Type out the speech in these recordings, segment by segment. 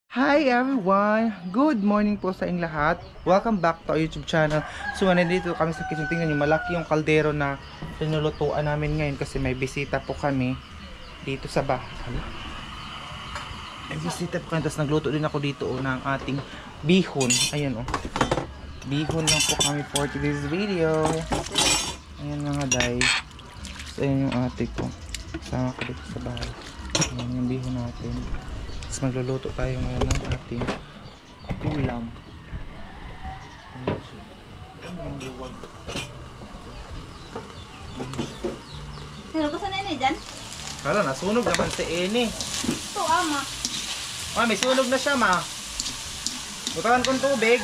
Hi everyone! Good morning po sa inyong lahat. Welcome back to our YouTube channel. So nandito kami sa kitchen. Tingnan nyo, malaki yung kaldero na pinulutuan namin ngayon kasi may bisita po kami dito sa bahay. May bisita po kami. Tapos nagluto din ako dito ng ating bihon. Ayan o. Bihon lang po kami for today's video. Ayan mga day. So ayan yung ate ko. Kasama ko dito sa bahay. Ayan yung bihon natin. Tapos magluluto tayo ngayon ng ating ulam. Sino ko sa nene dyan? Kala, nasunog naman si Eni. Ito ama. May sunog na siya, ma. Butangan kong tubig.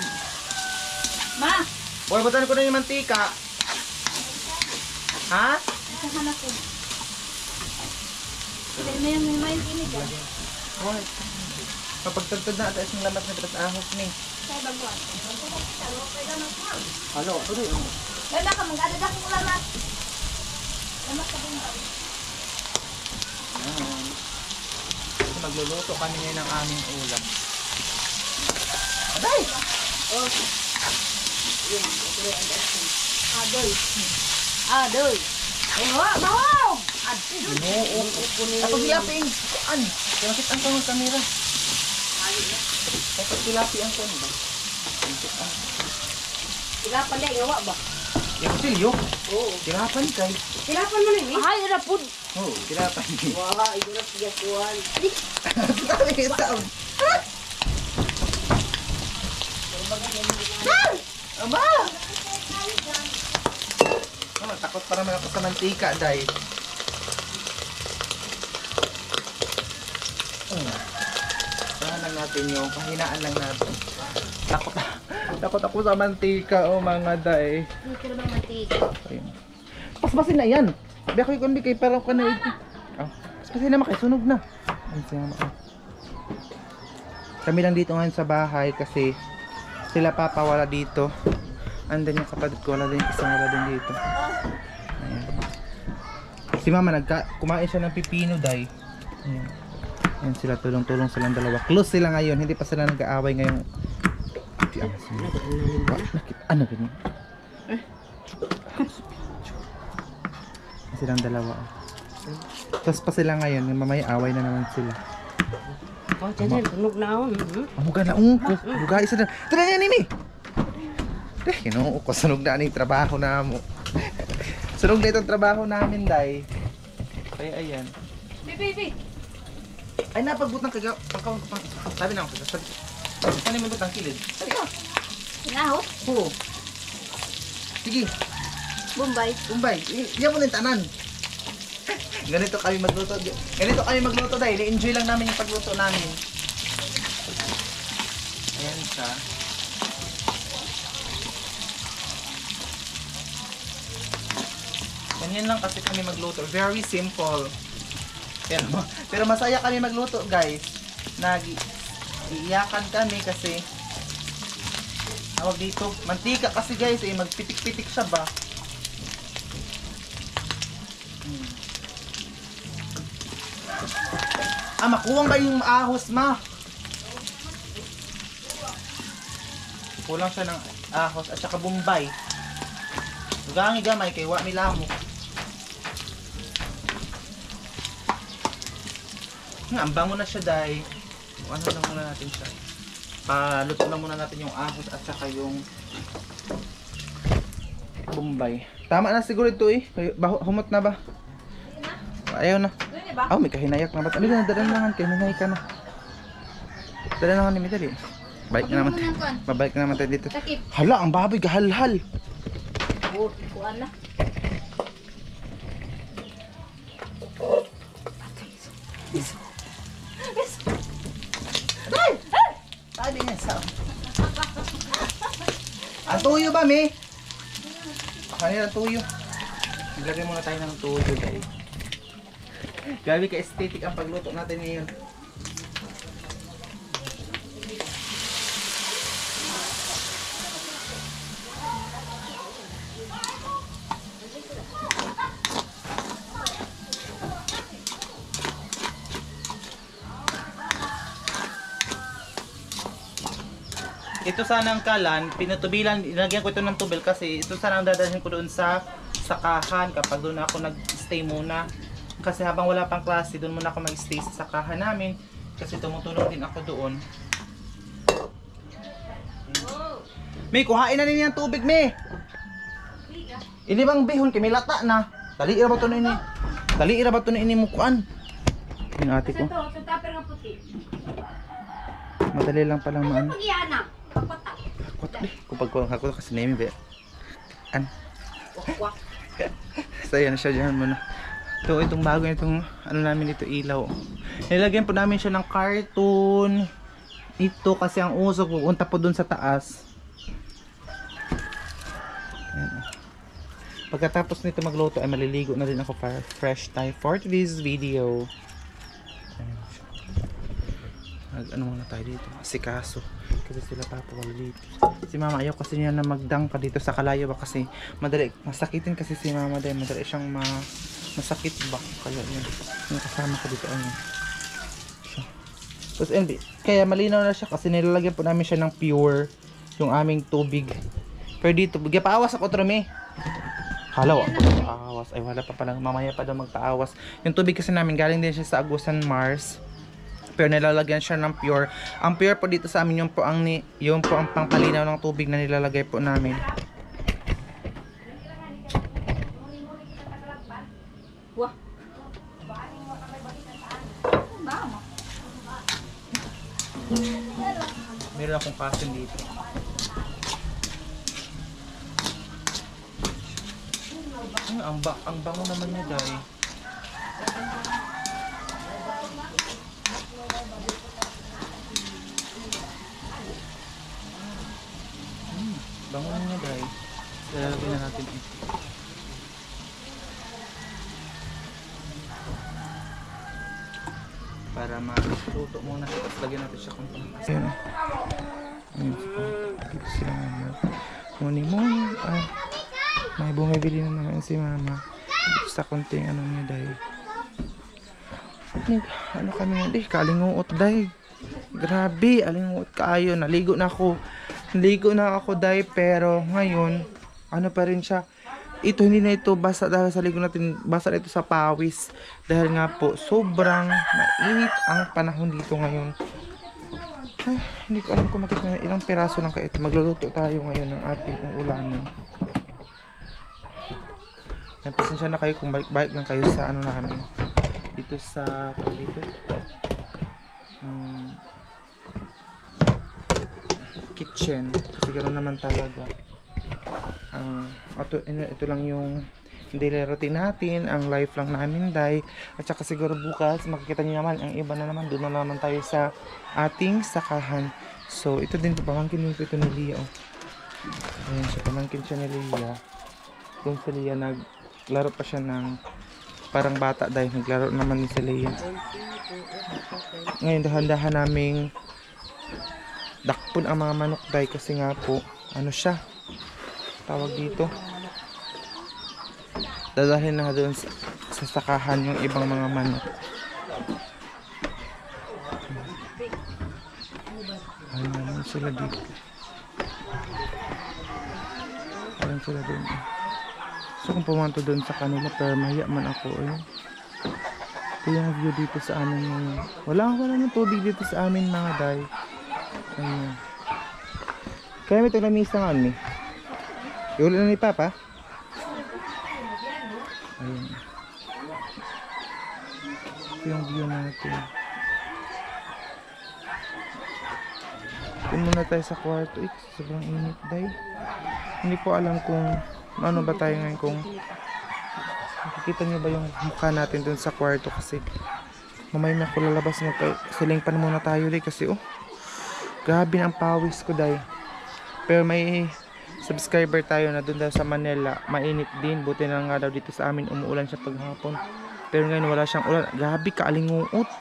Ma! Or butangan ko na yung mantika. Ha? Nakahanap ko. May ini dyan. Hoy. Kapag tagtad na atas ng lamat na pitas ahos ni. Kaya baguan. Halo, ito rin. Kaya ka, mag-adad akong ulamat. Lamat ka din. So, magluluto kami ngayon ng aming ulam. Aday! Oh. Adoy. Adoy. Mawaw! Kapag hilapin, kuan. Kinakit ang kong kamera. Kapag hilapi ang kong ba? Ilapan na, gawa ba? Yung silyo? Oo. Kirapan kay. Ilapan mo na ni? Ay, irapod. Oo, kirapan kay. Wah, irap gatuan. Sabi kayo taon. Aba! Takot pa naman ako sa mantika, day. Saan lang natin yung pahinaan lang natin. Takot ako sa mantika, oh mga day. Dito na mantika. Ayun. Paspasin na yan. Biya ko yung kay parang ka na ito. Oh, paspasin na makisunog na. Ayun siya maka. Kami lang dito ngayon sa bahay kasi sila papa wala dito. Andan yung kapatid ko wala din, isang wala din dito. Ayan. Si mama kumain siya ng pipino, day. Ayan. Ayan sila, tulong-tulong silang dalawa. Close sila ngayon, hindi pa sila nag-aaway ngayon. Ano ganyan? Silang dalawa. Tapos pa sila ngayon, mamaya away na naman sila. Oh, dyan, tunog na ako. Amuga na ungko. Amuga isa na. Tara na nimi. Kinuha ko, sunog na yung trabaho na mo. Sunog na itong trabaho namin, day. Kaya ayan. Baby. Ay, napagbutang kaga. Sabi na ako, sabi. Saan yung butang kilid? Sabi ka. Sinahot? Oo. Sige, Bombay. Umbay. Iyan mo na yung tanan. Ganito kami magluto. Ganito kami magluto, day. I-enjoy lang namin yung pagluto namin. Ayan siya. Ganyan lang kasi kami magluto. Very simple. Pero masaya kami magluto, guys. Iiyakan kami kasi tawag dito. Mantika kasi, guys, magpitik-pitik siya ba? Makuwang ba yung ahos, ma? Kulang siya ng ahos at saka bombay. Lugangi gamay kay wa milamo. Ang bango na siya, day. Ano lang muna natin siya. Paluto lang muna natin yung ahos at saka yung bombay. Tama na siguro ito eh. Humot na ba? Ayaw na. May kahinayak na ba? Ano na, dalan lang. Kahinayak ka na. Dalan lang ni Midali. Balik na naman tayo. Babalik na naman tayo dito. Hala, ang baboy, gahalhal. Kuan na. Sabi niya sa... Ang tuyo ba, me? Kanina ang tuyo. Maglagay muna tayo ng tuyo, guys. Grabe ka aesthetic ang pagluto natin ngayon. ito sana ang kalan, pinutubilan, inagyan ko ito ng tubig kasi ito sana ang dadalhin ko doon sa sakahan kapag doon ako nag-stay muna. Kasi habang wala pang klase, doon muna ako mag-stay sa sakahan namin kasi tumutulong din ako doon. May kuhain na niya ng tubig, May. Ini bang bihon kay may lata na. Dali ra ba to ini? Dali ra ba to ini mo kuan? Yung ate ko. Ito tupper nga puti. Madali lang palang maan. Pag-iyana. Papatak. Kapag kulang ako kasi name be. An. Wak. So yan siya dyan muna. Ito, itong bago itong ano namin dito ilaw. Nilagyan po namin siya ng cartoon. Ito kasi ang usok pupunta po dun sa taas. Ayan. Pagkatapos nito magluto ay maliligo na rin ako para fresh tayo for today's video. Ano muna tayo dito? Asikaso. Kasi sila papawal dito. Si mama ayaw kasi niya na magdangka dito sa kalayo ba kasi madali. Masakitin kasi si mama dahil madali siyang masakit ba. Kaya yun. Yung kasama ko dito. Ano. Tapos kaya malinaw na siya kasi nilalagyan po namin siya ng pure yung aming tubig. Pero dito, paawas ako trome. Halaw ako paawas. Ay wala pa palang. Mamaya pa daw magpaawas. Yung tubig kasi namin galing din siya sa Agusan Mars. Pero nilalagyan siya ng pure. Ang pure po dito sa amin yung po ang pangpalinaw ng tubig na nilalagay po namin. Wah. Meron akong passion dito. Ang bango naman niya dahil. Bango niya dahil. Lalagyan na natin ito. Para maluto muna siya. Tapos lagyan natin siya kung panas. Ayan. Dito sila mama. Muni. May bumibili na naman si mama. Dito sa konting ano niya dahil. Ano kami nga dahil. Kalinguot dahil. Grabe. Alinguot kaayo. Naligo na ako dahil. Pero ngayon. Ano pa rin siya. Ito hindi na ito basa dahil sa ligo natin. Basa na ito sa pawis. Dahil nga po. Sobrang mainit ang panahon dito ngayon. Ay, hindi ko alam kung makikita ilang peraso lang kayo. Magluluto tayo ngayon ng ating ulamin. Pasensya na kayo kung balik lang kayo sa ano namin dito sa kitchen kasi ganoon naman talaga. Ito lang yung daily routine natin, ang life lang namin day. At saka siguro bukas makikita niyo naman ang iba na naman, doon na naman tayo sa ating sakahan. So ito din po, pamangkin ito ni Lia. Ayan siya, pamangkin siya ni Lia. Doon si Lia naglaro pa siya ng parang bata dahil naglaro naman ni si Lia. Ngayon dahan-dahan naming dakpon ang mga manok dahil kasi nga po ano siya tawag dito, dadalhin na doon sa sakahan yung ibang mga manok. Ayun naman sila dito. Ayun sila doon. So kung pumunta doon sa kanila pero mahiya man ako eh. Ito yung view dito sa amin ngayon. Wala nang tubig dito sa amin mga day. Ayun. Kaya may talamis na nga eh. Iuli na ni Papa. Ayun. Ito yung view natin. Ito muna tayo sa kwarto. Sobrang init day. Hindi ko alam kung ano ba tayo ngayon, kung makikita nyo ba yung mukha natin dun sa kwarto kasi mamaya na ako lalabas mo tayo. Silingpan muna tayo day kasi grabe ang pawis ko day. Pero may subscriber tayo na dun daw sa Manila, mainit din, buti na nga daw dito sa amin umuulan siya paghapon. Pero ngayon wala siyang ulan. Grabe kaalinguot.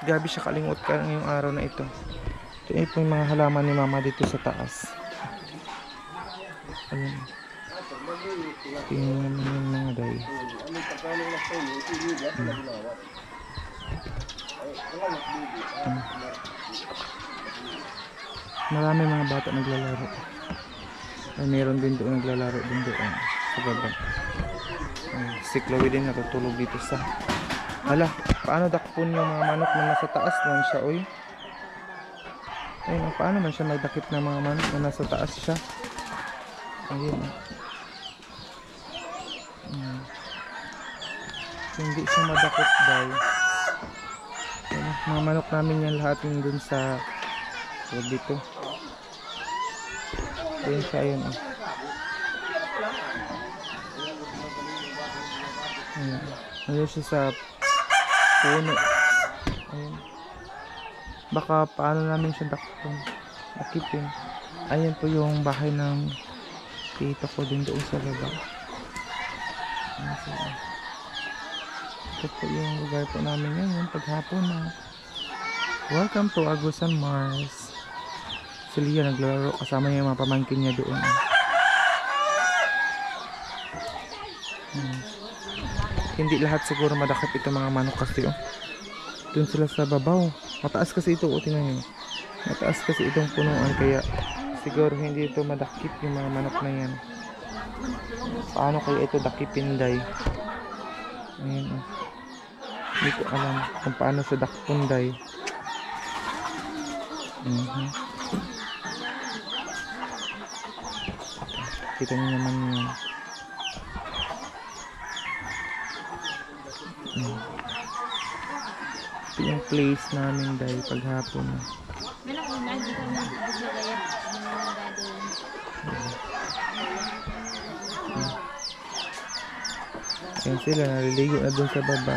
Grabe siya kaalinguot ngayong araw na ito. Ito po yung mga halaman ni mama dito sa taas. Ayun. Tingnan naman yung mga day. Marami mga bata naglalaro. Ay, meron din doon naglalaro din doon sa baba. Si Chloe din natutulog dito sa... Hala, paano dakpon yung mga manok na nasa taas naman siya, oy? Ayun, paano man siya magdakip ng mga manok na nasa taas siya? Ayun. Hindi siya madakip dahil mga manok namin yan lahat yung dun sa dito. Ayun siya, ayun. Ayun siya sa puno. Ayun. Baka paano namin siya dakipin. Ayun po yung bahay ng tito ko din doon sa baba. Ito po yung lugar po namin ngayon paghapon na. Welcome to Agusan Mars. Si Lia naglalaro kasama niya yung mga pamangkin niya doon. Hindi lahat siguro madakip itong mga manok kasi doon sila sa babaw. Mataas kasi ito, tingnan niyo. Mataas kasi itong punuan kaya siguro hindi ito madakip yung mga manok na yan. Paano kaya ito dakipin day? Ayun. Hindi ko alam kung paano sa dakpon day. Kita niyo naman yun. Ito yung place namin dahil paghapon. Ayan sila, naliligo na dun sa baba.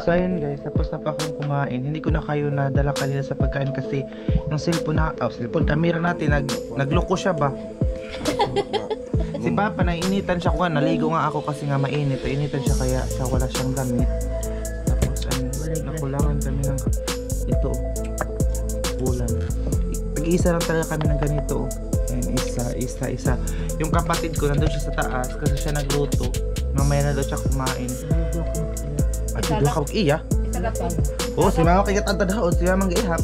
So ayun guys, tapos na pa akong kumain. Hindi ko na kayo nadala kanina sa pagkain kasi yung cellphone na, cellphone camera natin nagloko siya ba? Si Papa nainitan siya ko, naligo nga ako kasi nga mainit. Initan siya kaya siya wala siyang damit. Tapos nakulangan kami ng ito ulam. Pag-isa lang talaga kami ng ganito. Ayun, isa. Yung kapatid ko nandun siya sa taas kasi siya nagluto. Mamaya na daw siya kumain. At doon ka mag-iya? Isa ba po? Oo, si mama kagat ang tadahod, si mama mag-ihap.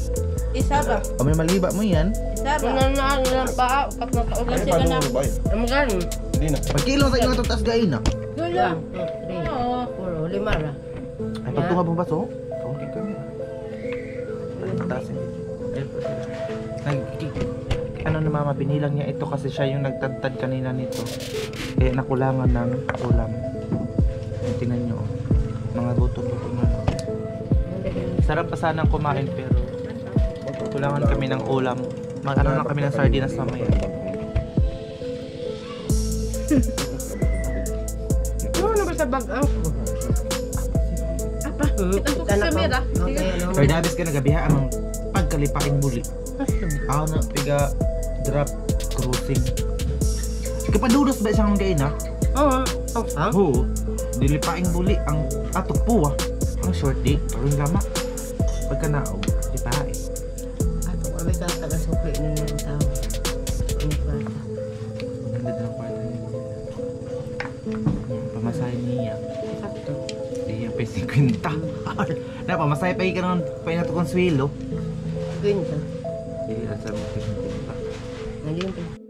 Isa ba? O may maliba mo yan. Isa ba? Nanaan lang pa. Kapag sila na. Ang galing. Hindi na. Pagkilo sa inyo itong taas gain na. Dulo. Oo. Puro, lima na. Ay, pagtunga bong baso? Kaunting kami. Ay, tasin. Ayun po sila. Ano na mama, binilang niya ito kasi siya yung nagtadtad kanina nito. Kaya nakulangan ng ulam. Tingnan nyo. Mga buto-buto na. Sarap pa sanang kumain pero kulangan kami ng ulam. Mag-ano lang kami ng sardinas mamaya. Ano ba sa bag ang? Apa? Ang kamera. Pero dabis ka nagabiha ang pagkalipaing muli. Ako na piga drop cruising. Kapadudos ba isang gain ha? Oo. Oo. Dilipaing muli ang atok po ang short day. Parang lama. Pagka nao, di pa eh. Ato kami sa taga-sukli ninyo ang tao. Ang kwarta. Nandun ng kwarta niya. Pamasahin niya. Sakto. Iya pa 50. Na pamasahe pa ikan pa ina to konsuelo. Ganyan. Dili ra sa mo 50 pa. Nalimpin.